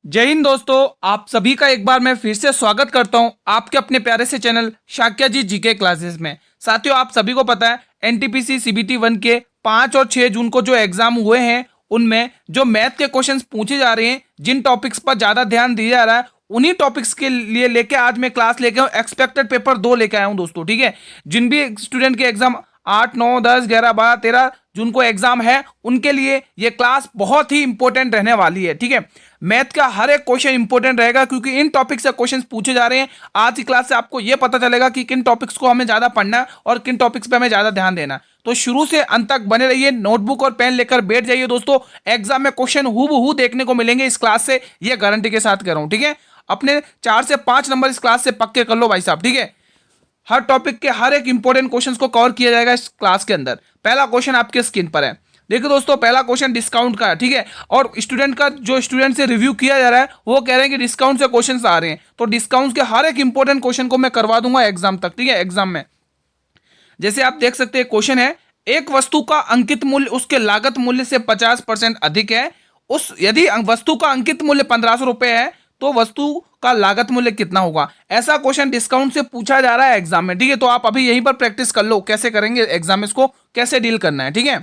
जय हिंद दोस्तों, आप सभी का एक बार मैं फिर से स्वागत करता हूं आपके अपने प्यारे से चैनल शाक्या जी जीके क्लासेस में। साथियों, आप सभी को पता है एनटीपीसी सीबीटी 1 के 5 और 6 जून को जो एग्जाम हुए हैं उनमें जो मैथ के क्वेश्चंस पूछे जा रहे हैं, जिन टॉपिक्स पर ज्यादा ध्यान दिया जा रहा है उन्हीं टॉपिक्स के लिए लेके आज मैं क्लास लेके हूँ। एक्सपेक्टेड पेपर 2 लेके आया हूँ दोस्तों। ठीक है, जिन भी स्टूडेंट के एग्जाम 8, 9, 10, 11, 12, 13 जून को एग्जाम है उनके लिए ये क्लास बहुत ही इंपॉर्टेंट रहने वाली है। ठीक है, मैथ का हर एक क्वेश्चन इंपॉर्टेंट रहेगा क्योंकि इन टॉपिक से क्वेश्चन पूछे जा रहे हैं। आज की क्लास से आपको यह पता चलेगा कि किन टॉपिक्स को हमें ज्यादा पढ़ना है और किन टॉपिक्स पे हमें ज्यादा ध्यान देना है। तो शुरू से अंत तक बने रहिए, नोटबुक और पेन लेकर बैठ जाइए दोस्तों। एग्जाम में क्वेश्चन हूबहू देखने को मिलेंगे इस क्लास से, ये गारंटी के साथ कह रहा हूं। ठीक है, अपने 4 से 5 नंबर इस क्लास से पक्के कर लो भाई साहब। ठीक है, हर टॉपिक के हर एक इंपॉर्टेंट क्वेश्चंस को कवर किया जाएगा इस क्लास के अंदर। पहला क्वेश्चन आपके स्क्रीन पर है, देखिए दोस्तों। पहला क्वेश्चन डिस्काउंट का है। ठीक है, और स्टूडेंट का जो स्टूडेंट से रिव्यू किया जा रहा है वो कह रहे हैं कि डिस्काउंट से क्वेश्चंस आ रहे हैं, तो डिस्काउंट के हर एक इंपॉर्टेंट क्वेश्चन को मैं करवा दूंगा एग्जाम तक। ठीक है, एग्जाम में जैसे आप देख सकते हैं क्वेश्चन है, एक वस्तु का अंकित मूल्य उसके लागत मूल्य से 50% अधिक है। उस यदि वस्तु का अंकित मूल्य 1500 रुपए है तो वस्तु का लागत मूल्य कितना होगा। ऐसा क्वेश्चन डिस्काउंट से पूछा जा रहा है एग्जाम में। ठीक है, तो आप अभी यहीं पर प्रैक्टिस कर लो कैसे करेंगे एग्जाम में, इसको कैसे डील करना है। ठीक है,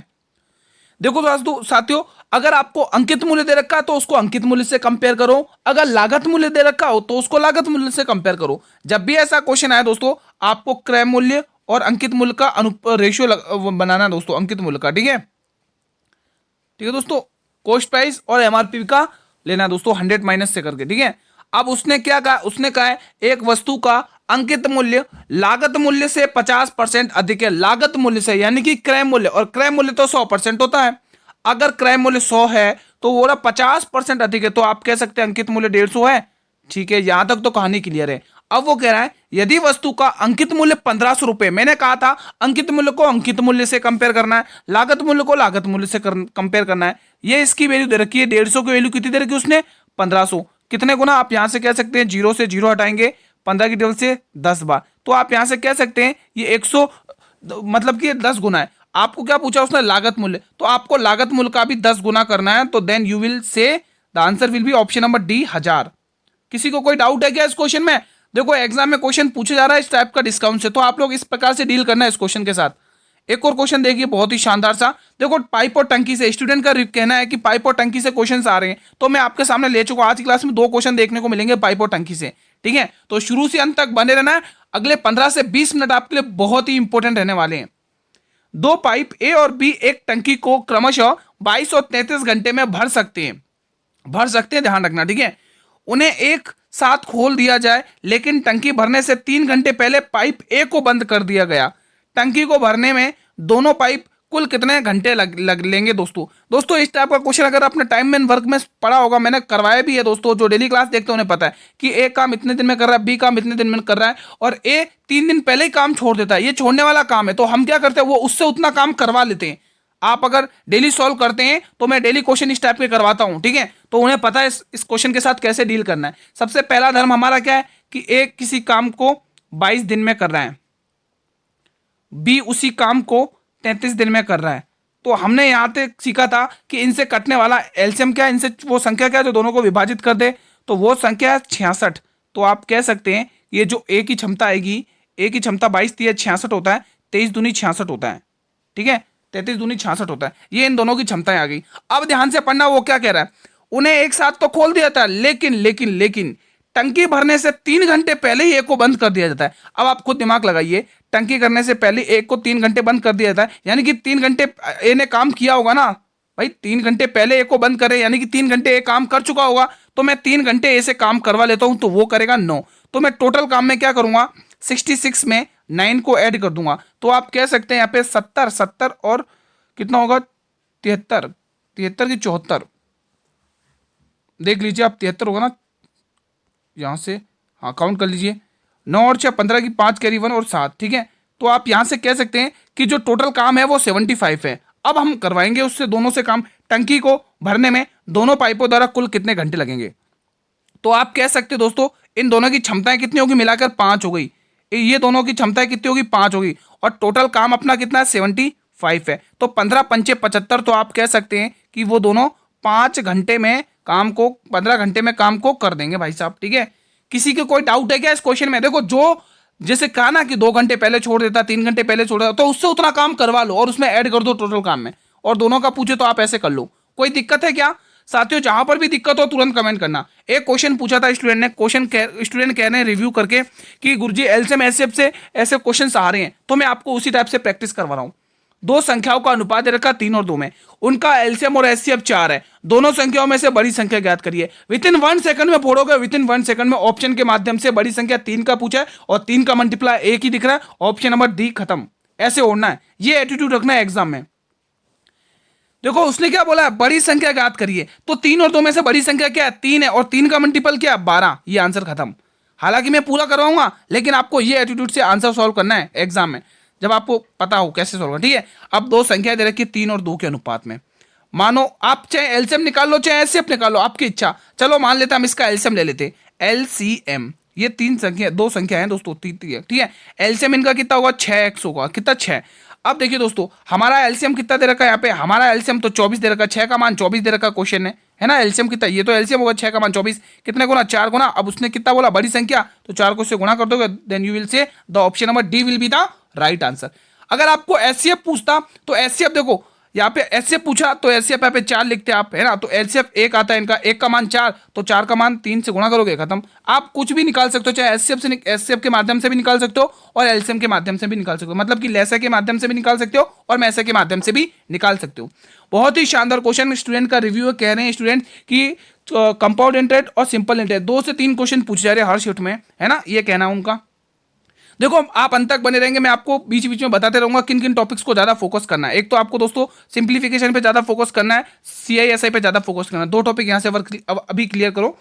देखो दोस्तों साथियों, अगर आपको अंकित मूल्य दे रखा है तो उसको अंकित मूल्य से कंपेयर करो, अगर लागत मूल्य दे रखा हो तो उसको लागत मूल्य से कंपेयर करो। जब भी ऐसा क्वेश्चन आए दोस्तों, आपको क्रय मूल्य और अंकित मूल्य का रेशियो बनाना है दोस्तों, अंकित मूल्य का। ठीक है, ठीक है दोस्तों, कॉस्ट प्राइस और एमआरपी का लेना है दोस्तों 100 माइनस से करके। ठीक है, अब उसने क्या कहा, उसने कहा है एक वस्तु का अंकित मूल्य लागत मूल्य से 50% अधिक है। लागत मूल्य से यानी कि क्रय मूल्य, और क्रय मूल्य तो 100% होता है। अगर क्रय मूल्य 100 है तो वो 50% अधिक है, तो आप कह सकते हैं अंकित मूल्य 150 है। ठीक है, यहां तक तो कहानी क्लियर है। अब वो कह रहा है यदि वस्तु का अंकित मूल्य 1500 रुपए, मैंने कहा था अंकित मूल्य को अंकित मूल्य से कंपेयर करना है, लागत मूल्य को लागत मूल्य से कंपेयर करना है। ये इसकी वैल्यू दे रखी है 150 की वैल्यू कितनी दे रखी है उसने, 1500। कितने गुना, आप यहां से कह सकते हैं 0 से 0 हटाएंगे, 15 की टेबल से 10 बार, तो आप यहां से कह सकते हैं ये 100 मतलब कि 10 गुना है। आपको क्या पूछा उसने, लागत मूल्य, तो आपको लागत मूल्य का भी 10 गुना करना है। तो then you will say the answer will be option number D, 1000। किसी को कोई डाउट है क्या इस क्वेश्चन में? देखो एग्जाम में क्वेश्चन पूछा जा रहा है इस टाइप का डिस्काउंट से, तो आप लोग इस प्रकार से डील करना है इस क्वेश्चन के साथ। एक और क्वेश्चन देखिए बहुत ही शानदार सा, देखो पाइप और टंकी से स्टूडेंट का कहना है कि पाइप और टंकी से क्वेश्चंस आ रहे हैं, तो मैं आपके सामने ले चुका हूं। आज की क्लास में 2 क्वेश्चन देखने को मिलेंगे पाइप और टंकी से। ठीक है, तो शुरू से अंत तक बने रहना है। अगले 15 से 20 मिनट आपके लिए बहुत ही इंपॉर्टेंट रहने वाले हैं। 2 पाइप ए और बी एक टंकी को क्रमशः 22 और 33 घंटे में भर सकते हैं, ध्यान रखना। ठीक है, उन्हें एक साथ खोल दिया जाए लेकिन टंकी भरने से 3 घंटे पहले पाइप ए को बंद कर दिया गया। टंकी को भरने में दोनों पाइप कुल कितने घंटे लग लेंगे दोस्तों इस टाइप का क्वेश्चन अगर आपने टाइम एंड वर्क में पढ़ा होगा, मैंने करवाया भी है दोस्तों। जो डेली क्लास देखते हैं उन्हें पता है कि ए काम इतने दिन में कर रहा है, बी काम इतने दिन में कर रहा है, और ए 3 दिन पहले ही काम छोड़ देता है। ये छोड़ने वाला काम है, तो हम क्या करते हैं, वो उससे उतना काम करवा लेते हैं। आप अगर डेली सॉल्व करते हैं तो मैं डेली क्वेश्चन इस टाइप के करवाता हूं। ठीक है, तो उन्हें पता है इस क्वेश्चन के साथ कैसे डील करना है। सबसे पहला धर्म हमारा क्या है कि ए किसी काम को 22 दिन में कर रहा है, बी उसी काम को 33 दिन में कर रहा है। तो हमने यहां तक सीखा था कि इनसे कटने वाला एलसीएम क्या है, इनसे वो संख्या क्या है जो दोनों को विभाजित कर दे, तो वो संख्या है 66। तो आप कह सकते हैं ये जो ए की क्षमता आएगी, ए की क्षमता 22 3 66 होता है, 23 दूनी 66 होता है। ठीक है, 33 दूनी 66 होता है। ये इन दोनों की क्षमताएं आ गई। अब ध्यान से पढ़ना, वो क्या कह रहा है, उन्हें एक साथ तो खोल दिया था लेकिन टंकी भरने से 3 घंटे पहले ही एक को बंद कर दिया जाता है। अब आप खुद दिमाग लगाइए, टंकी करने से पहले एक को 3 घंटे बंद कर दिया जाता है, यानी कि 3 घंटे ए ने काम किया होगा ना भाई। 3 घंटे पहले ए को बंद करे यानी कि 3 घंटे ए काम कर चुका होगा। तो मैं 3 घंटे ए से काम करवा लेता हूं, तो वो करेगा 9। तो मैं टोटल काम में क्या करूंगा, 66 में 9 को ऐड कर दूंगा। तो आप कह सकते हैं यहाँ पे 70 और कितना होगा, 73 73 की 74, देख लीजिए आप, 73 होगा ना यहां से, हाँ काउंट कर लीजिए, 9 और 6 15 की 5 कैरी 1 और 7। ठीक है, तो आप यहां से कह सकते हैं कि जो टोटल काम है वो 75 है। अब हम करवाएंगे उससे दोनों से काम, टंकी को भरने में दोनों पाइपों द्वारा कुल कितने घंटे लगेंगे। तो आप कह सकते हैं दोस्तों इन दोनों की क्षमताएं कितनी होगी, मिलाकर 5 हो गई। ये दोनों की क्षमताएं कितनी होगी, 5 होगी, और टोटल काम अपना कितना है, 75 है। तो 15 पंचे 75, तो आप कह सकते हैं कि वो दोनों 5 घंटे में काम को 15 घंटे में काम को कर देंगे भाई साहब, ठीक है। किसी को कोई डाउट है क्या इस क्वेश्चन में? देखो जो जैसे कहा ना कि 2 घंटे पहले छोड़ देता, 3 घंटे पहले छोड़ देता, तो उससे उतना काम करवा लो और उसमें ऐड कर दो टोटल काम में, और दोनों का पूछे तो आप ऐसे कर लो। कोई दिक्कत है क्या साथियों? जहां पर भी दिक्कत हो तुरंत कमेंट करना। एक क्वेश्चन पूछा था स्टूडेंट ने, स्टूडेंट कह रहे हैं रिव्यू करके कि गुरुजी एलसीएम एचसीएफ से ऐसे क्वेश्चन आ रहे हैं, तो मैं आपको उसी टाइप से प्रैक्टिस करवा रहा हूं। दो संख्याओं का अनुपात दे रखा 3 और 2 में, उनका एलसीएम और एचसीएफ 4 है, दोनों संख्याओं में से बड़ी संख्या ज्ञात करिए। विद इन 1 सेकंड में फोड़ोगे, विद इन 1 सेकंड में ऑप्शन के माध्यम से बड़ी संख्या 3 का पूछा है और 3 का मल्टीप्लाई 1 ही दिख रहा है, ऑप्शन नंबर डी खत्म। ऐसे ओढ़ना है, ये एटीट्यूड रखना है एग्जाम में। देखो उसने क्या बोला है, बड़ी संख्या ज्ञात करिए, तो 3 और 2 में से बड़ी संख्या क्या है? 3 है, और 3 का मल्टीपल क्या है? 12। ये आंसर खत्म। हालांकि मैं पूरा करवाऊंगा, लेकिन आपको ये एटीट्यूड से आंसर सॉल्व करना है एग्जाम में, जब आपको पता हो कैसे सॉल्व करना, ठीक है। अब दो संख्या दे रखी 3 और 2 के अनुपात में, मानो आप चाहे एलसीएम निकाल लो चाहे एचसीएफ निकाल लो, आपकी इच्छा। चलो मान लेते हम इसका एलसीएम ले लेते, एलसीएम। ये 3 संख्या, 2 संख्या है दोस्तों, ठीक है। एलसीएम इनका कितना होगा? 6x होगा। कितना? 6। अब देखिए दोस्तों, हमारा एलसीएम कितना दे रखा है यहाँ पे? हमारा एलसीएम तो 24 दे रखा है, 6 का मान 24 दे रखा क्वेश्चन है ना। एलसीएम कितना? ये तो एलसीएम होगा 6 का मान 24, कितने गुना? 4 गुना। अब उसने कितना बोला? बड़ी संख्या, तो 4 को उससे गुणा कर दोगे, then you will say the option number D will be the right answer. अगर आपको एचसीएफ पूछता तो एचसीएफ देखो, यहाँ पे एचसीएफ पूछा तो एचसीएफ यहाँ पे 4 लिखते आप, है ना। तो एचसीएफ 1 आता है इनका, 1 का मान 4, तो 4 का मान 3 से गुणा करोगे, खत्म। आप कुछ भी निकाल सकते हो, चाहे एचसीएफ के माध्यम से भी निकाल सकते हो और एलसीएम के माध्यम से भी निकाल सकते हो, मतलब कि लैसा के माध्यम से भी निकाल सकते हो और मैसा के माध्यम से भी निकाल सकते हो। बहुत ही शानदार क्वेश्चन स्टूडेंट का रिव्यू कह रहे हैं स्टूडेंट कि कंपाउंड इंटरेस्ट और सिंपल इंटरेस्ट 2 से 3 क्वेश्चन पूछे जा रहे हैं हर शिफ्ट में, है ना, ये कहना है उनका। देखो आप अंत तक बने रहेंगे, मैं आपको बीच बीच में बताते रहूंगा किन किन टॉपिक्स को ज्यादा फोकस करना है। एक तो आपको दोस्तों सिंप्लीफिकेशन पे ज्यादा फोकस करना है, सीआईएसआई पे ज्यादा फोकस करना है। 2 टॉपिक यहां से अभी क्लियर करो।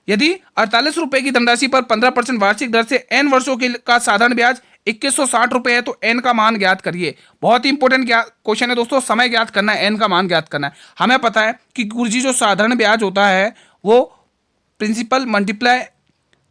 यदि 48 रुपए की धनराशि पर 15% वार्षिक दर से n वर्षों का साधारण ब्याज 2160 रुपए है, तो n का मान ज्ञात करिए। बहुत ही इंपॉर्टेंट क्वेश्चन है दोस्तों, समय ज्ञात करना है, n का मान ज्ञात करना है। हमें पता है कि गुरुजी जो साधारण ब्याज होता है वो principal multiply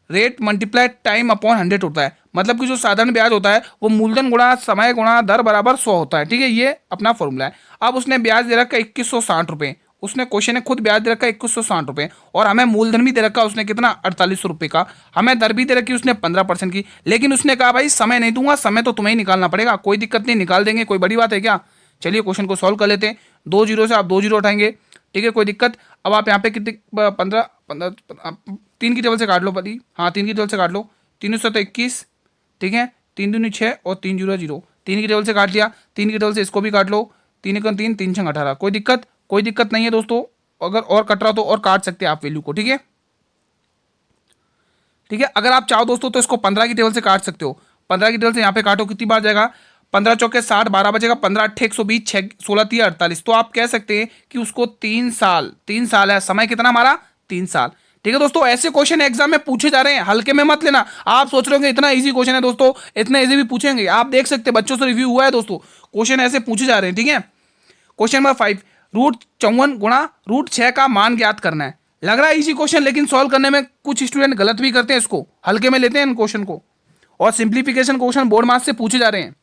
rate multiply time upon 100 होता है, मतलब कि जो साधारण ब्याज होता है वो मूलधन गुणा समय गुणा दर बराबर 100 होता है, ठीक है। ये अपना फॉर्मूला है। अब उसने ब्याज दे रखा 2160 रुपए, उसने क्वेश्चन ने खुद ब्याज दे रखा 2160 रुपए, और हमें मूलधन भी दे रखा उसने कितना? 48 रुपए का। हमें दर भी दे रखी उसने 15% की, लेकिन उसने कहा भाई समय नहीं दूंगा, समय तो तुम्हें ही निकालना पड़ेगा। कोई दिक्कत नहीं, निकाल देंगे, कोई बड़ी बात है क्या। चलिए क्वेश्चन को सॉल्व कर लेते हैं। 2 जीरो से आप 2 जीरो उठाएंगे, ठीक है, कोई दिक्कत। अब आप यहाँ पे कितने 15 3 की टेबल से काट लो पति, हाँ 3 की टेबल से काट लो, 3 से तो 21, ठीक है, 3 दूनी 6 और 3 जीरो 0, 3 की टेबल से काट लिया, 3 की टेबल से इसको भी काट लो, 3 1 3, 3 6 18। कोई दिक्कत? कोई दिक्कत नहीं है दोस्तों। अगर और कट रहा तो और काट सकते हैं आप वैल्यू को, ठीक है, ठीक है। अगर आप चाहो दोस्तों तो इसको 15 की टेबल से काट सकते हो। 15 की टेबल से यहाँ पे काटो, कितनी बार जाएगा? 15 चौके 60, 12 बचेगा, 15 8 120, 6 16 30 48। तो आप कह सकते हैं कि उसको 3 साल है, समय कितना हमारा? 3 साल, ठीक है दोस्तों। ऐसे क्वेश्चन एग्जाम में पूछे जा रहे हैं, हल्के में मत लेना। आप सोच रहे होंगे इतना इजी क्वेश्चन है दोस्तों, इतना इजी भी पूछेंगे? आप देख सकते हैं बच्चों से रिव्यू हुआ है दोस्तों, क्वेश्चन ऐसे पूछे जा रहे हैं, ठीक है। क्वेश्चन नंबर 5, √54 गुणा √6 का मान ज्ञात करना है। लग रहा है इजी क्वेश्चन, लेकिन सॉल्व करने में कुछ स्टूडेंट गलत भी करते हैं, इसको हल्के में लेते हैं इन क्वेश्चन को, और सिंप्लीफिकेशन क्वेश्चन बोर्ड मार्क्स से पूछे जा रहे हैं।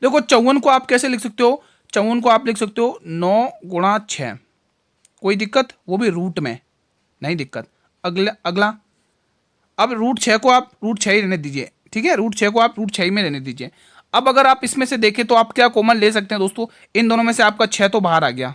देखो 54 को आप कैसे लिख सकते हो? 54 को आप लिख सकते हो 9 गुणा 6। कोई दिक्कत? वो भी रूट में, नहीं दिक्कत। अगला अब √6 को आप √6 ही रहने दीजिए, ठीक है, √6 को आप √6 में रहने दीजिए। अब अगर आप इसमें से देखें तो आप क्या कॉमन ले सकते हैं दोस्तों? इन दोनों में से आपका 6 तो बाहर आ गया,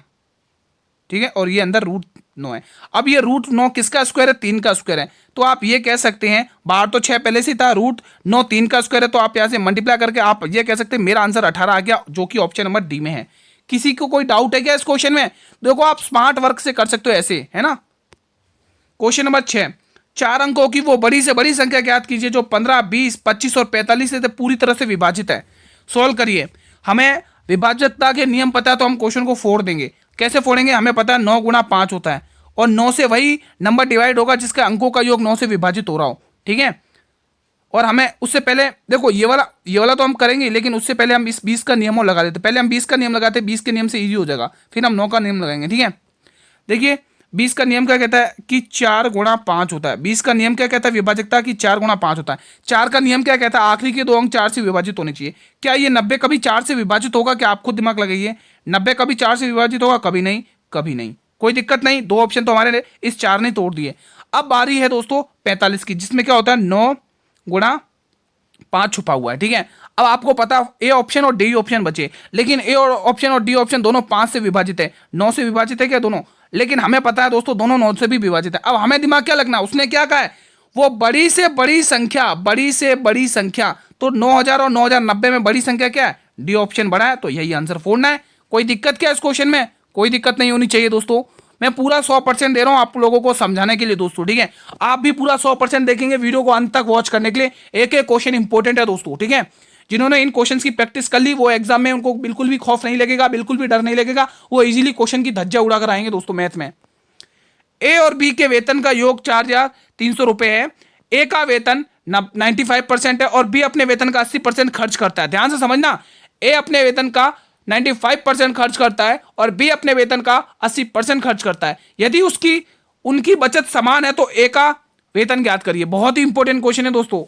ठीक है, और ये अंदर √9 है। अब ये √9 किसका स्क्वायर है? 3 का स्क्वायर है। तो आप ये कह सकते हैं, बाहर तो 6 पहले से था, √9 3 का स्क्वायर है, तो आप यहाँ से मल्टीप्लाई करके आप ये कह सकते हैं मेरा आंसर 18 आ गया, जो कि ऑप्शन नंबर डी में है। किसी को कोई डाउट है क्या इस क्वेश्चन में? देखो आप स्मार्ट वर्क से कर सकते हो ऐसे, है ना। क्वेश्चन नंबर 6, 4 अंकों की वो बड़ी से बड़ी संख्या ज्ञात कीजिए जो 15, 20, 25 और 45 से पूरी तरह से विभाजित है। सॉल्व करिए। हमें विभाज्यता के नियम पता है, तो हम क्वेश्चन को फोड़ देंगे। कैसे फोड़ेंगे? हमें पता है 9 गुणा 5 होता है, और 9 से वही नंबर डिवाइड होगा जिसका अंकों का योग 9 से विभाजित हो रहा हो, ठीक है। और हमें उससे पहले देखो ये वाला तो हम करेंगे, लेकिन उससे पहले हम इस 20 का नियम और लगा देते। पहले हम 20 का नियम लगाते हैं, 20 के नियम से इजी हो जाएगा, फिर हम 9 का नियम लगाएंगे, ठीक है। देखिए 20 का नियम क्या कहता है कि 4 गुणा 5 होता है। 20 का नियम क्या कहता है विभाजकता की? 4 गुणा 5 होता है। 4 का नियम क्या कहता है? आखिरी के 2 अंक 4 से विभाजित होने चाहिए। क्या ये 90 कभी 4 से विभाजित होगा? क्या आप खुद दिमाग लगाइए, 90 कभी 4 से विभाजित होगा? कभी नहीं। कभी नहीं। कोई दिक्कत नहीं, दो ऑप्शन तो हमारे इस 4 ने तोड़ दिए। अब बारी है दोस्तों 45 की, जिसमें क्या होता है 9 गुणा 5 छुपा हुआ है, ठीक है। अब आपको पता ए ऑप्शन और डी ऑप्शन बचे, लेकिन ए और ऑप्शन और डी ऑप्शन दोनों 5 से विभाजित है, 9 से विभाजित है क्या दोनों, लेकिन हमें पता है दोस्तों दोनों 9 से भी विभाजित है। अब हमें दिमाग क्या लगना, उसने क्या कहा है, वो बड़ी से बड़ी संख्या, बड़ी से बड़ी संख्या, तो 9000 और 9090 में बड़ी संख्या क्या है, डी ऑप्शन बड़ा है, तो यही आंसर फोड़ना है। कोई दिक्कत क्या है इस क्वेश्चन में, कोई दिक्कत नहीं होनी चाहिए दोस्तों। मैं पूरा 100% दे रहा हूं आप लोगों को समझाने के लिए दोस्तों, ठीक है। आप भी पूरा 100% देखेंगे वीडियो को अंत तक वॉच करने के लिए, एक एक क्वेश्चन इंपॉर्टेंट है दोस्तों, ठीक है। जिन्होंने इन क्वेश्चंस की प्रैक्टिस कर ली वो एग्जाम में उनको बिल्कुल भी खौफ नहीं लगेगा, बिल्कुल भी डर नहीं लगेगा, वो इजीली क्वेश्चन की धज्जा उड़ा कर आएंगे दोस्तों मैथ में। ए और बी के वेतन का योग 4300 रुपए है। ए का वेतन 95% है और बी अपने वेतन का 80% खर्च करता है। ध्यान से समझना, ए अपने वेतन का 95% खर्च करता है और बी अपने वेतन का 80% खर्च करता है। यदि उनकी बचत समान है तो ए का वेतन ज्ञात करिए। बहुत ही इंपॉर्टेंट क्वेश्चन है दोस्तों।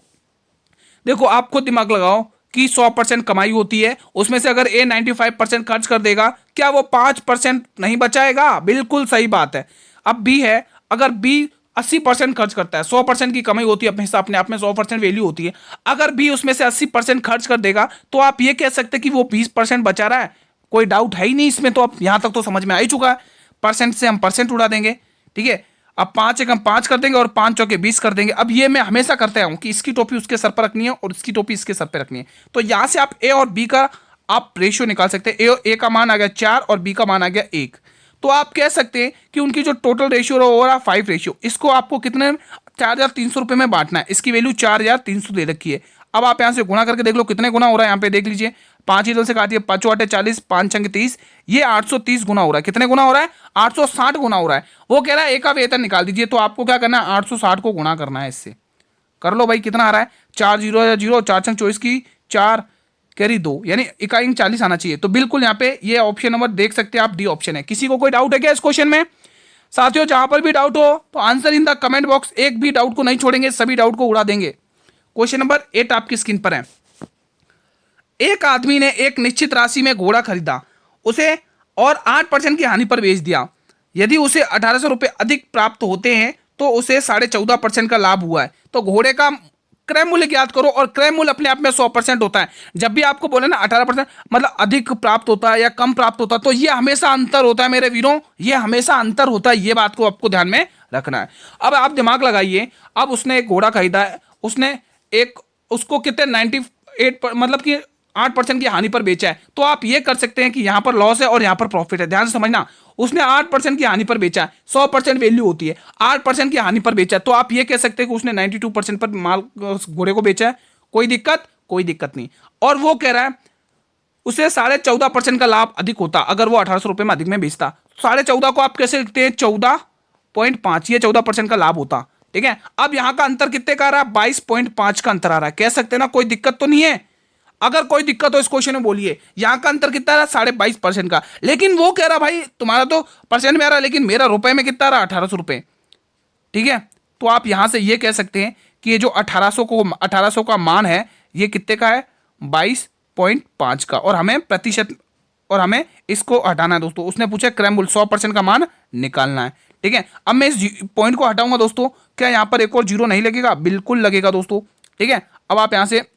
देखो आप खुद दिमाग लगाओ कि 100% कमाई होती है, उसमें से अगर ए 95% खर्च कर देगा, क्या वो 5% नहीं बचाएगा? बिल्कुल सही बात है। अब बी है, अगर बी 80% खर्च करता है, 100% की कमाई होती है अपने हिसाब, अपने आप में 100% वैल्यू होती है, अगर बी उसमें से 80% खर्च कर देगा तो आप ये कह सकते हैं कि वो 20% बचा रहा है। कोई डाउट है ही नहीं इसमें, तो अब यहां तक तो समझ में आ ही चुका है। परसेंट से हम परसेंट उड़ा देंगे, ठीक है। अब 5 एक हम 5 कर देंगे और 5 चौके 20 कर देंगे। अब ये मैं हमेशा करते हूं कि इसकी टोपी उसके सर पर रखनी है और इसकी टोपी इसके सर पर रखनी है। तो यहां से आप ए और बी का आप रेशियो निकाल सकते हैं। ए का मान आ गया 4 और बी का मान आ गया 1। तो आप कह सकते हैं कि उनकी जो टोटल रेशियो हो रहा है 5 रेशियो, इसको आपको कितने 4300 रुपए में बांटना है। इसकी वैल्यू 4300 दे रखी है। अब आप यहां से गुणा करके देख लो कितने गुना हो रहा है। यहाँ पे देख लीजिए 5 इधर से काटिए, 5 8 40, 5 छंग 30, ये 830 गुना हो रहा है। कितने गुना हो रहा है? 860 गुना हो रहा है। वो कह रहा है एक का वेतन निकाल दीजिए, तो आपको क्या करना है 860 को गुणा करना है इससे। कर लो भाई, कितना आ रहा है 4 0 0, 4 छंग 24 की 4 कैरी 2, यानी इकाई 40 आना चाहिए। तो बिल्कुल यहाँ पे ये ऑप्शन नंबर देख सकते हैं आप, डी ऑप्शन है। किसी को कोई डाउट है क्या इस क्वेश्चन में? साथियों जहां पर भी डाउट हो तो answer in the comment box, एक भी डाउट को नहीं छोड़ेंगे, सभी डाउट को उड़ा देंगे। क्वेश्चन नंबर 8 आपकी स्क्रीन पर है। एक आदमी ने एक निश्चित राशि में घोड़ा खरीदा, उसे और 8% की हानि पर बेच दिया। यदि उसे 1800 रुपए अधिक प्राप्त होते हैं तो उसे 14.5% का लाभ हुआ है। तो घोड़े का क्रय मूल्य ज्ञात करो, और क्रय मूल्य अपने आप में 100% होता है। जब भी आपको बोले ना 18% मतलब अधिक प्राप्त होता है या कम प्राप्त होता है, तो ये हमेशा अंतर होता है मेरे वीरों, ये हमेशा अंतर होता है। ये बात को आपको ध्यान में रखना है। अब आप दिमाग लगाइए, अब उसने एक घोड़ा खरीदा है, उसने उसको कितने 98 मतलब कि 8% की हानि पर बेचा है। तो आप ये कर सकते हैं कि यहां पर लॉस है और यहां पर प्रॉफिट है। ध्यान से समझना, उसने 8% की हानि पर बेचा है, 100% वैल्यू होती है, 8% की हानि पर बेचा है, तो आप ये कह सकते हैं कि उसने 92% पर माल घोड़े को बेचा है। कोई दिक्कत? कोई दिक्कत नहीं। और वो कह रहा है उसे 14.5% का लाभ अधिक होता अगर वो 1800 रुपए में अधिक में बेचता। 14.5 को आप कैसे लिखते हैं 14.5, ये 14% का लाभ होता, ठीक है। अब यहां का अंतर कितने का आ रहा है? 22.5 का अंतर आ रहा है। कह सकते हैं ना कोई दिक्कत तो नहीं है? अगर कोई दिक्कत हो इस क्वेश्चन में बोलिए। यहां का अंतर कितना रहा? 22.5% का। लेकिन वो कह रहा भाई तुम्हारा तो परसेंट में आ रहा है, लेकिन मेरा रुपए में कितना रहा? 1800 रुपए, ठीक है। तो आप यहां से ये कह सकते हैं कि ये जो 1800 का मान है, ये कितने का है? 22.5 का। और हमें प्रतिशत, और हमें इसको हटाना है दोस्तों। उसने पूछा क्रय मूल्य 100% का मान निकालना है, ठीक है। अब मैं इस पॉइंट को हटाऊंगा दोस्तों, क्या यहां पर एक और जीरो नहीं लगेगा? बिल्कुल लगेगा दोस्तों, ठीक है। अब आप यहां से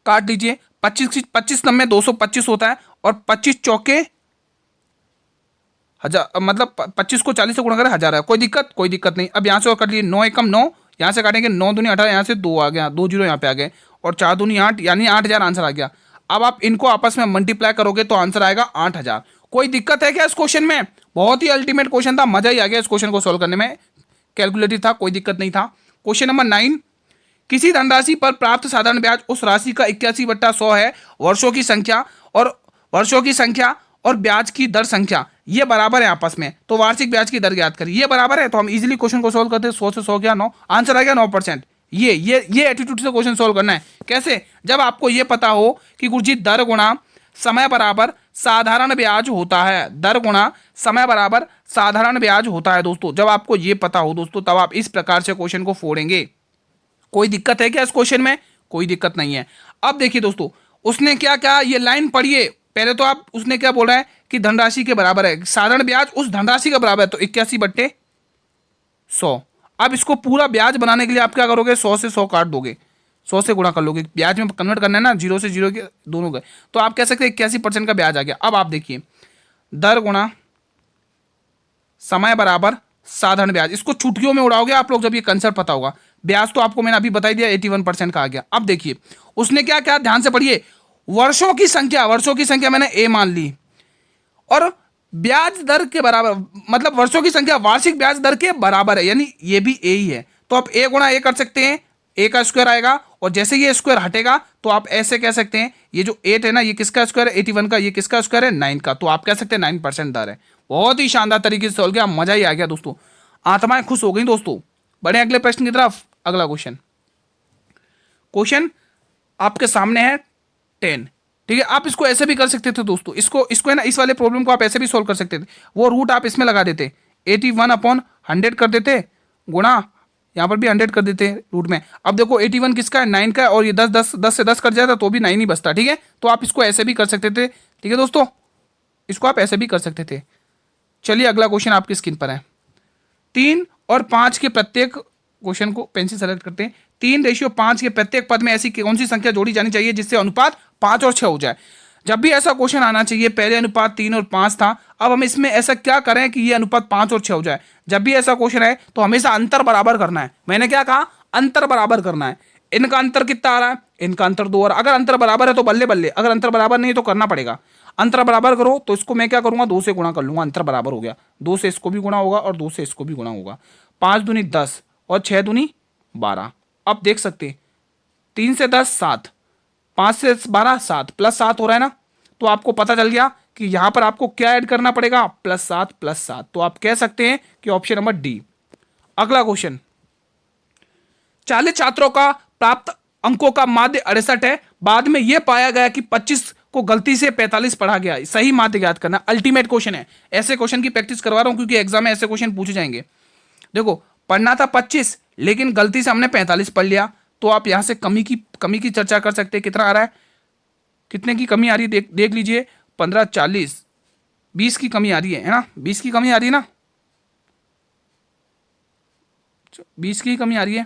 काट दीजिए, 25 नंबर 225 होता है, और 25 चौके 1000, मतलब 25 को 40 से गुणा करें 1000 है। कोई दिक्कत? कोई दिक्कत नहीं। अब यहां से और काट लीजिए, 9 एकम 9, यहां से काटेंगे 9 दूनी 18, यहां से 2 आ गया, 2 जीरो यहां पे आ गए, और 4 दूनी 8, यानी 8000 आंसर आ गया। अब आप इनको आपस में मल्टीप्लाई करोगे तो आंसर आएगा 8000। कोई दिक्कत है क्या इस क्वेश्चन में? बहुत ही अल्टीमेट क्वेश्चन था, मजा ही आ गया इस क्वेश्चन को सोल्व करने में, कैलकुलेटिव था, कोई दिक्कत नहीं था। क्वेश्चन नंबर 9, किसी धनराशि पर प्राप्त साधारण ब्याज उस राशि का 81/100 है। वर्षों की संख्या और ब्याज की दर संख्या ये बराबर है आपस में, तो वार्षिक ब्याज की दर ज्ञात करिए। ये बराबर है तो हम इजीली क्वेश्चन को सोल्व करते हैं। 100 से 100 गया 9, आंसर आ गया 9%। ये एटीट्यूड से क्वेश्चन सोल्व करना है। कैसे? जब आपको ये पता हो कि गुरुजी दर गुणा समय बराबर साधारण ब्याज होता है, दर गुणा समय बराबर साधारण ब्याज होता है दोस्तों। जब आपको ये पता हो दोस्तों, तब आप इस प्रकार से क्वेश्चन को फोड़ेंगे। कोई दिक्कत है क्या इस क्वेश्चन में? कोई दिक्कत नहीं है। अब देखिए दोस्तों, उसने क्या कहा, ये लाइन पढ़िए, पहले तो आप उसने क्या बोला है कि धनराशि के बराबर है, साधारण ब्याज उस धनराशि के बराबर है, तो 81/100। अब इसको पूरा ब्याज बनाने के लिए आप क्या करोगे, 100 से 100 काट दोगे, 100 से गुणा कर लोगे, ब्याज में कन्वर्ट करना है ना, जीरो से जीरो के दोनों गए, तो आप कह सकते हैं 81% का ब्याज आ गया। अब आप देखिए दर गुणा समय बराबर साधारण ब्याज, इसको चुटकियों में उड़ाओगे आप लोग जब ये कंसेप्ट पता होगा। ब्याज तो आपको मैंने अभी बता दिया 81% का आ गया। अब देखिए उसने क्या क्या, ध्यान से पढ़िए, वर्षों की संख्या मैंने ए मान ली, और ब्याज दर के बराबर, मतलब वर्षों की संख्या वार्षिक ब्याज दर के बराबर है, यानी ये भी ए ही है, तो आप ए गुणा ए कर सकते हैं, ए का स्क्वायर आएगा, और जैसे ये स्क्वायर हटेगा तो आप ऐसे कह सकते हैं ये जो 8 है ना, ये किसका स्क्वायर है, 81 का, ये किसका स्क्वायर है, 9 का, तो आप कह सकते हैं 9% दर है। बहुत ही शानदार तरीके से सॉल्व किया, मजा ही आ गया दोस्तों, आत्माएं खुश हो गई दोस्तों। बढ़े अगले प्रश्न की तरफ। अगला क्वेश्चन आपके सामने है 10, ठीक है। आप इसको ऐसे भी कर सकते थे दोस्तों, इसको है ना, इस वाले प्रॉब्लम को आप ऐसे भी सोल्व कर सकते थे, वो रूट आप इसमें लगा देते, 81/100 कर देते, गुणा यहाँ पर भी 100 कर देते रूट में। अब देखो 81 किसका है, 9 का है, और ये 10 से 10 कट जाता तो भी 9 ही बचता, ठीक है। तो आप इसको ऐसे भी कर सकते थे, ठीक है दोस्तों, इसको आप ऐसे भी कर सकते थे। चलिए अगला क्वेश्चन आपकी स्क्रीन पर है, 3 और 5 के प्रत्येक, क्वेश्चन को पेंसिल सेलेक्ट करते हैं, 3:5 के प्रत्येक पद में ऐसी कौन सी संख्या जोड़ी जानी चाहिए जिससे अनुपात 5 और 6 हो जाए। जब भी ऐसा क्वेश्चन आना चाहिए, पहले अनुपात 3 और 5 था, अब हम इसमें ऐसा क्या करें कि ये अनुपात 5 और 6 हो जाए। जब भी ऐसा क्वेश्चन है तो हमेशा अंतर बराबर करना है, मैंने क्या कहा, अंतर बराबर करना है। इनका अंतर कितना आ रहा है, इनका अंतर 2, और अगर अंतर बराबर है तो बल्ले बल्ले, अगर अंतर बराबर नहीं है तो करना पड़ेगा। अंतर बराबर करो तो इसको मैं क्या करूंगा, 2 से गुणा कर लूंगा, अंतर बराबर हो गया, 2 से इसको भी गुणा होगा और 2 से इसको भी गुणा होगा, 5 दूनी 10 और 6 दूनी 12। अब देख सकते हैं 3 से 10 7, 5 से 12 7, +7 हो रहा है ना, तो आपको पता चल गया कि यहां पर आपको क्या ऐड करना पड़ेगा, +7 तो आप कह सकते हैं कि ऑप्शन नंबर डी। अगला क्वेश्चन, 40 छात्रों का प्राप्त अंकों का माध्य 68 है, बाद में यह पाया गया कि 25 को गलती से 45 पढ़ा गया, सही माध्य ज्ञात करना। अल्टीमेट क्वेश्चन है, ऐसे क्वेश्चन की प्रैक्टिस करवा रहा हूं क्योंकि एग्जाम में ऐसे क्वेश्चन पूछे जाएंगे। देखो पढ़ना था 25, लेकिन गलती से हमने 45 पढ़ लिया, तो आप यहां से कमी की चर्चा कर सकते हैं। कितना आ रहा है, कितने की कमी आ रही है, देख लीजिए, 15 40 20 की कमी आ रही है ना, 20 की कमी आ रही है ना, 20 की कमी आ रही है,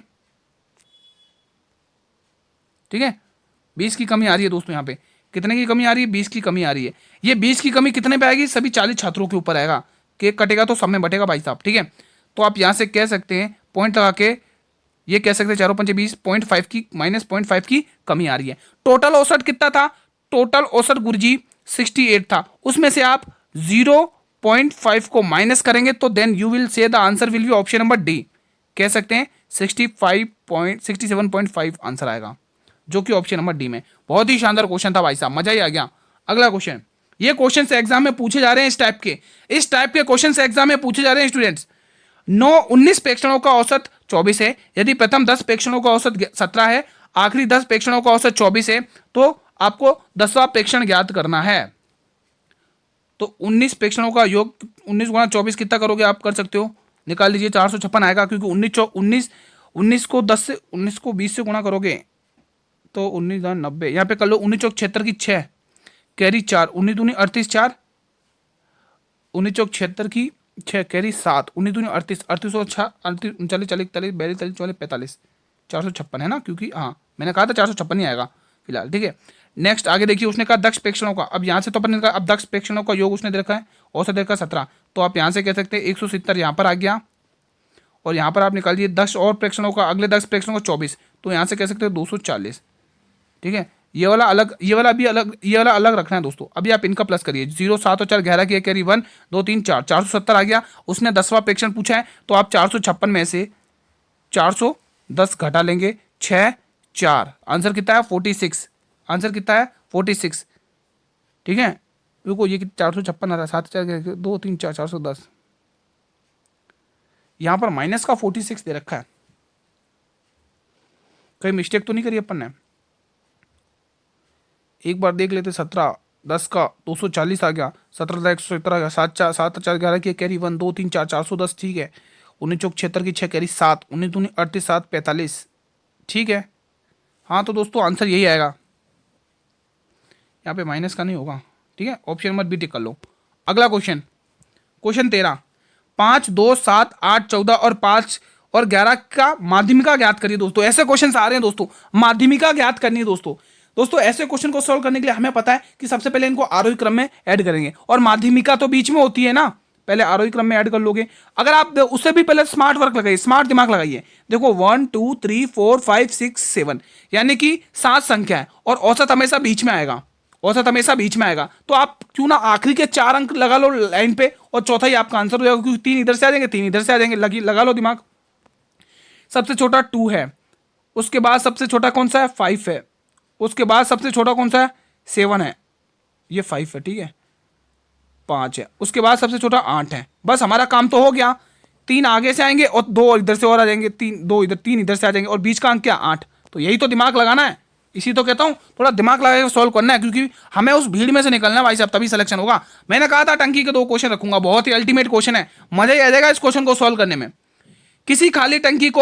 ठीक है, 20 की कमी आ रही है दोस्तों। यहाँ पे कितने की कमी आ रही है, 20 की कमी आ रही है। ये 20 की कमी कितने पे आएगी, सभी 40 छात्रों के ऊपर आएगा, केक कटेगा तो सब में बटेगा भाई साहब, ठीक है। तो आप यहाँ से कह सकते हैं, पॉइंट लगा के ये कह सकते हैं 4 5 20, 0.5 की -0.5 की कमी आ रही है। टोटल औसत कितना था, टोटल औसत गुरुजी 68 था, उसमें से आप 0.5 को माइनस करेंगे तो then you will say the answer will be option number D, कह सकते हैं 67.5 आंसर आएगा, जो कि ऑप्शन नंबर डी में। बहुत ही शानदार क्वेश्चन था भाई साहब, मजा ही आ गया। अगला क्वेश्चन, ये क्वेश्चन से एग्जाम में पूछे जा रहे हैं, इस टाइप के क्वेश्चन से एग्जाम में पूछे जा रहे हैं स्टूडेंट्स। 19 प्रेक्षणों का औसत 24 है, यदि प्रथम 10 प्रेक्षणों का औसत 17 है, आखिरी 10 प्रेक्षणों का औसत 24 है, तो आपको 10वां प्रेक्षण ज्ञात करना है। तो 19 प्रेक्षणों का योग 19 गुणा 24 कितना करोगे, आप कर सकते हो, निकाल लीजिए, 456 आएगा, क्योंकि 19 को 20 से गुणा करोगे तो 19 यहाँ पे कर लो, 19 चौक 76 की 6 कैरी 4, 19 दूनी 38 4, 19 चौक 76 की 6 कैरी 7, 19 दूनी 38 38 और 6 39 39 40 41 42 43 44 45, 456 है ना, क्योंकि हाँ मैंने कहा था 456 ही आएगा फिलहाल, ठीक है। नेक्स्ट आगे देखिए, उसने कहा दक्ष प्रेक्षणों का, अब यहाँ से तो अपन ने कहा, अब दक्ष प्रेक्षणों का योग उसने देखा है, औसत देखा 17, तो आप यहाँ से कह सकते हैं 170 यहाँ पर आ गया, और यहाँ पर आप निकाल दिए 10 और प्रेक्षणों का, अगले 10 प्रेक्षणों का 24, तो यहाँ से कह सकते हैं 240, ठीक है। ये वाला अलग, ये वाला भी अलग, ये वाला अलग रखना है दोस्तों। अभी आप इनका प्लस करिए, 0 7 और 4 11 की कैरी 1 2 3 4, 470 आ गया। उसने 10वां प्रेक्षण पूछा है, तो आप 456 में से 410 घटा लेंगे, 6 4, आंसर कितना है 46, आंसर कितना है 46, ठीक है। रुको, ये 456 आ रहा है, 7 4 2 3 4 410, यहाँ पर माइनस का 46 दे रखा है, कहीं मिस्टेक तो नहीं करी अपन ने, एक बार देख लेते। 17 10 का 240 आ गया, 17 117 आ गया, 7 4 7 4 11 की कैरी 1 2 3 4 410, ठीक है। 19 चौक 76 की 6 कैरी 7, 19 दूनी 38 7 45, ठीक है। हाँ तो दोस्तों आंसर यही आएगा, यहाँ पे माइनस का नहीं होगा, ठीक है, ऑप्शन नंबर बी टिक कर लो। अगला क्वेश्चन 13, 5, 2, 7, 8, 14 और 5 और 11 का माध्यमिका ज्ञात करिए दोस्तों। ऐसे क्वेश्चन आ रहे हैं दोस्तों, माध्यमिका ज्ञात करनी है दोस्तों ऐसे क्वेश्चन को सॉल्व करने के लिए हमें पता है कि सबसे पहले इनको आरोही क्रम में ऐड करेंगे और माध्यमिका तो बीच में होती है ना, पहले आरोही क्रम में ऐड कर लोगे। अगर आप उससे भी पहले स्मार्ट वर्क लगाइए, स्मार्ट दिमाग लगाइए। देखो 1 2 3 4 5 6 7 यानी कि 7 संख्या है और औसत हमेशा बीच में आएगा, औसत हमेशा बीच में आएगा। तो आप क्यों ना आखिरी के 4 अंक लगा लो लाइन पे और चौथा ही आपका आंसर हो जाएगा, क्योंकि 3 इधर से आ जाएंगे, 3 इधर से आ जाएंगे। लगा लो दिमाग। सबसे छोटा 2 है, उसके बाद सबसे छोटा कौन सा है 5 है, उसके बाद सबसे छोटा कौन सा है 7 है, ये 5 है, ठीक है 5 है, उसके बाद सबसे छोटा 8 है। बस हमारा काम तो हो गया। 3 आगे से आएंगे और 2 इधर से और आ जाएंगे, 3 इधर से आ जाएंगे और बीच का अंक क्या 8। तो यही तो दिमाग लगाना है, इसी तो कहता हूं थोड़ा दिमाग लगा के सॉल्व करना है, क्योंकि हमें उस भीड़ में से निकलना है भाई साहब, तभी सिलेक्शन होगा। मैंने कहा था टंकी के 2 क्वेश्चन रखूंगा, बहुत ही अल्टीमेट क्वेश्चन है, मजा ही आ जाएगा इस क्वेश्चन को सॉल्व करने में। किसी खाली टंकी को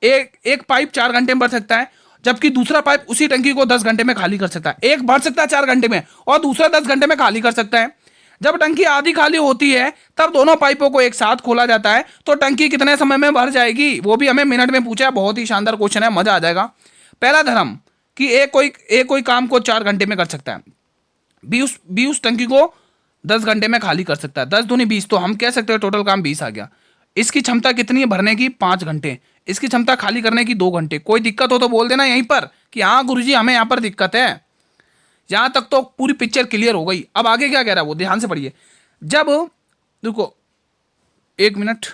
एक पाइप 4 घंटे में भर सकता है, जबकि दूसरा पाइप उसी टंकी को 10 घंटे में खाली कर सकता है। एक भर सकता है 4 घंटे में और दूसरा 10 घंटे में खाली कर सकता है। जब टंकी आधी खाली होती है तब दोनों पाइपों को एक साथ खोला जाता है, तो टंकी कितने समय में भर जाएगी, वो भी हमें मिनट में पूछा है। बहुत ही शानदार क्वेश्चन है, मजा आ जाएगा। पहला धर्म कि एक कोई काम को 4 घंटे में कर सकता है, बी उस टंकी को 10 घंटे में खाली कर सकता है। 10 दूनी 20, तो हम कह सकते हैं टोटल काम 20 आ गया। इसकी क्षमता कितनी है भरने की 5 घंटे, इसकी क्षमता खाली करने की 2 घंटे। कोई दिक्कत हो तो बोल देना यहीं पर कि हाँ गुरुजी हमें यहाँ पर दिक्कत है। यहां तक तो पूरी पिक्चर क्लियर हो गई। अब आगे क्या कह रहा है वो ध्यान से पढ़िए। जब देखो 1 मिनट,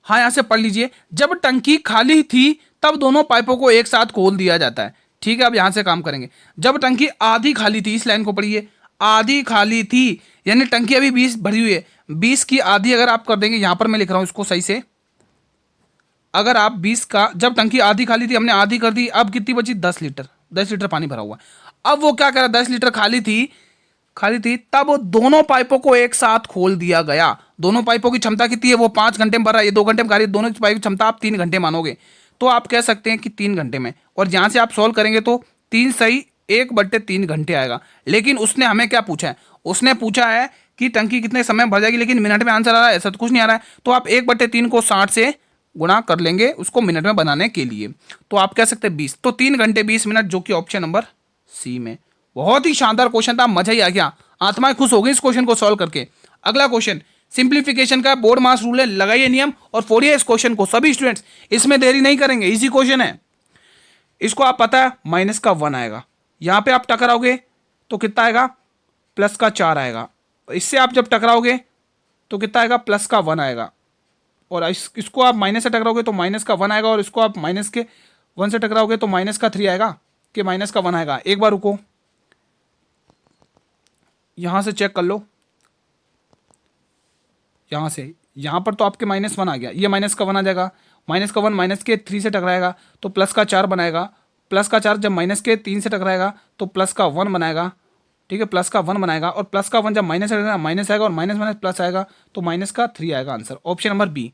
हाँ यहां से पढ़ लीजिए। जब टंकी खाली थी तब दोनों पाइपों को एक साथ खोल दिया जाता है, ठीक है। अब यहां से काम करेंगे। जब टंकी आधी खाली थी, इस लाइन को पढ़िए, आधी खाली थी यानी टंकी अभी 20 भरी हुई है, 20 की आधी अगर आप कर देंगे, यहां पर मैं लिख रहा हूं इसको सही से, अगर आप 20 का, जब टंकी आधी खाली थी हमने आधी कर दी, अब कितनी बची 10 लीटर, 10 लीटर पानी भरा हुआ। अब वो क्या करा, 10 लीटर खाली थी तब दोनों पाइपों को एक साथ खोल दिया गया। दोनों पाइपों की क्षमता कितनी है, वो 5 घंटे में भर रहा है, ये 2 घंटे में खाली, दोनों की पाइप की क्षमता आप 3 घंटे मानोगे, तो आप कह सकते हैं कि 3 घंटे में। और यहां से आप सोल्व करेंगे तो 3 सही 1/3 घंटे आएगा। लेकिन उसने हमें क्या पूछा है, उसने पूछा है कि टंकी कितने समय में भर जाएगी, लेकिन मिनट में आंसर आ रहा है, ऐसा तो कुछ नहीं आ रहा है। तो आप 1/3 को 60 से गुणा कर लेंगे उसको मिनट में बनाने के लिए, तो आप कह सकते हैं 20। तो 3 घंटे 20 मिनट, जो कि ऑप्शन नंबर सी में। बहुत ही शानदार क्वेश्चन था, मजा ही आ गया, आत्माएं खुश हो गई इस क्वेश्चन को सॉल्व करके। अगला क्वेश्चन सिंप्लीफिकेशन का बोर्ड मास रूल है, लगाइए नियम और फोड़िए इस क्वेश्चन को सभी स्टूडेंट्स, इसमें देरी नहीं करेंगे, इजी क्वेश्चन है। इसको आप पता है -1 आएगा, यहां पे आप टकराओगे तो कितना आएगा +4 आएगा, इससे आप जब टकराओगे तो कितना आएगा +1 आएगा, और इसको आप माइनस से टकराओगे तो -1 आएगा, और इसको आप -1 से टकराओगे तो -3 आएगा कि -1 आएगा। एक बार रुको, यहां से चेक कर लो, यहां से यहां पर तो आपके -1 आ गया, ये -1 आ जाएगा, -1 -3 से टकराएगा तो +4 बनाएगा, +4 जब -3 से टकराएगा तो +1 बनाएगा, ठीक है, +1 बनाएगा, और +1 जब माइनस आएगा माइनस आएगा, और माइनस प्लस आएगा तो -3 आएगा आंसर, ऑप्शन नंबर बी,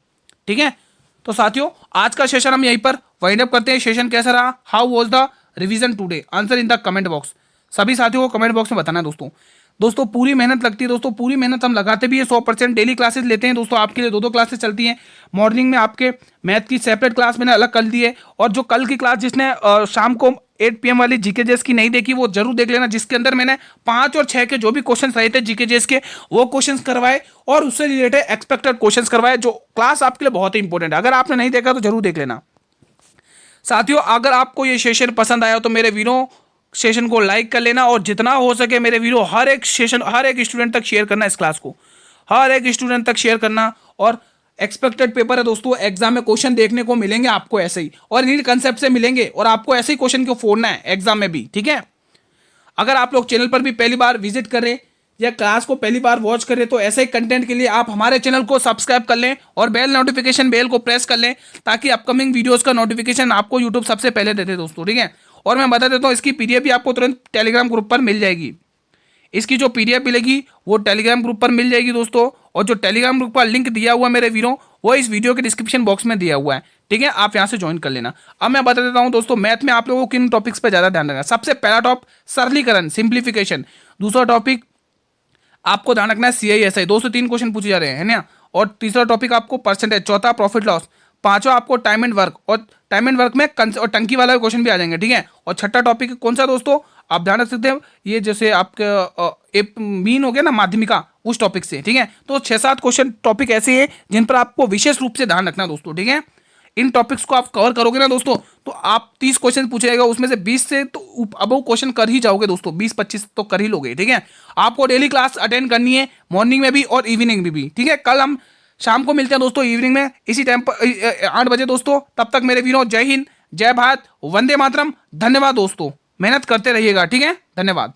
ठीक है। तो साथियों आज का सेशन हम यहीं पर वाइंड अप करते हैं। सेशन कैसा रहा, how was the revision today, answer in the comment box. सभी साथियों को कमेंट बॉक्स में बताना है दोस्तों पूरी मेहनत लगती है दोस्तों, पूरी मेहनत हम लगाते भी है, 100% डेली क्लासेस लेते हैं दोस्तों, आपके लिए 2 क्लासेस चलती हैं। मॉर्निंग में आपके मैथ की सेपरेट क्लास मैंने अलग कर दी है, और जो कल की क्लास जिसने शाम को 8 PM वाली जीके जेस की नहीं देखी वो जरूर देख लेना, जिसके अंदर मैंने 5 और 6 के जो भी क्वेश्चन रहे थे जीके जेस के वो क्वेश्चन करवाए, और उससे रिलेटेड एक्सपेक्टेड क्वेश्चन करवाए, जो क्लास आपके लिए बहुत ही इंपॉर्टेंट है। अगर आपने नहीं देखा तो जरूर देख लेना। साथियों अगर आपको ये सेशन पसंद आया तो मेरे वीरों सेशन को लाइक कर लेना, और जितना हो सके मेरे वीरों हर एक स्टूडेंट तक शेयर करना, इस क्लास को हर एक स्टूडेंट तक शेयर करना। और एक्सपेक्टेड पेपर है दोस्तों, एग्जाम में क्वेश्चन देखने को मिलेंगे आपको ऐसे ही, और इन्हीं कंसेप्ट से मिलेंगे, और आपको ऐसे ही क्वेश्चन को फोड़ना है एग्जाम में भी, ठीक है। अगर आप लोग चैनल पर भी पहली बार विजिट कर रहे या क्लास को पहली बार वॉच करें तो ऐसे ही कंटेंट के लिए आप हमारे चैनल को सब्सक्राइब कर लें और नोटिफिकेशन बेल को प्रेस कर लें, ताकि अपकमिंग वीडियोस का नोटिफिकेशन आपको यूट्यूब सबसे पहले देते दोस्तों, ठीक है। और मैं बता देता हूँ इसकी पीडीएफ भी आपको तुरंत टेलीग्राम ग्रुप पर मिल जाएगी। इसकी जो पीडीएफ मिलेगी वो टेलीग्राम ग्रुप पर मिल जाएगी दोस्तों, और जो टेलीग्राम ग्रुप का लिंक दिया हुआ मेरे वीरों वो इस वीडियो के डिस्क्रिप्शन बॉक्स में दिया हुआ है, ठीक है, आप यहाँ से ज्वाइन कर लेना। अब मैं बता देता हूँ दोस्तों, मैथ में आप लोगों को किन टॉपिक्स पे ज्यादा ध्यान रखना है। सबसे पहला टॉप सरलीकरण, सिंप्लीफिकेशन। दूसरा टॉपिक आपको ध्यान रखना है CISI, 2 से 3 क्वेश्चन पूछे जा रहे हैं, है ना। और तीसरा टॉपिक आपको परसेंटेज। चौथा प्रॉफिट लॉस। पांचवा आपको टाइम एंड वर्क, और टाइम एंड वर्क में और टंकी वाला क्वेश्चन भी आ जाएंगे, ठीक है। और छठा टॉपिक कौन सा दोस्तों, आप ध्यान रख सकते हैं, ये जैसे आपके एक मीन हो गया ना माध्यमिका, उस टॉपिक से, ठीक है। तो 6-7 क्वेश्चन टॉपिक ऐसे हैं जिन पर आपको विशेष रूप से ध्यान रखना है दोस्तों, ठीक है। इन टॉपिक्स को आप कवर करोगे ना दोस्तों, तो आप 30 क्वेश्चन पूछे जाएगा, उसमें से 20 से तो अब वो क्वेश्चन कर ही जाओगे दोस्तों, 20-25 तो कर ही लोगे, ठीक है। आपको डेली क्लास अटेंड करनी है, मॉर्निंग में भी और इवनिंग में भी, ठीक है। कल हम शाम को मिलते हैं दोस्तों इवनिंग में इसी टाइम पर 8 बजे दोस्तों। तब तक मेरे वीरों, जय हिंद, जय भारत, वंदे मातरम। धन्यवाद दोस्तों, मेहनत करते रहिएगा, ठीक है, धन्यवाद।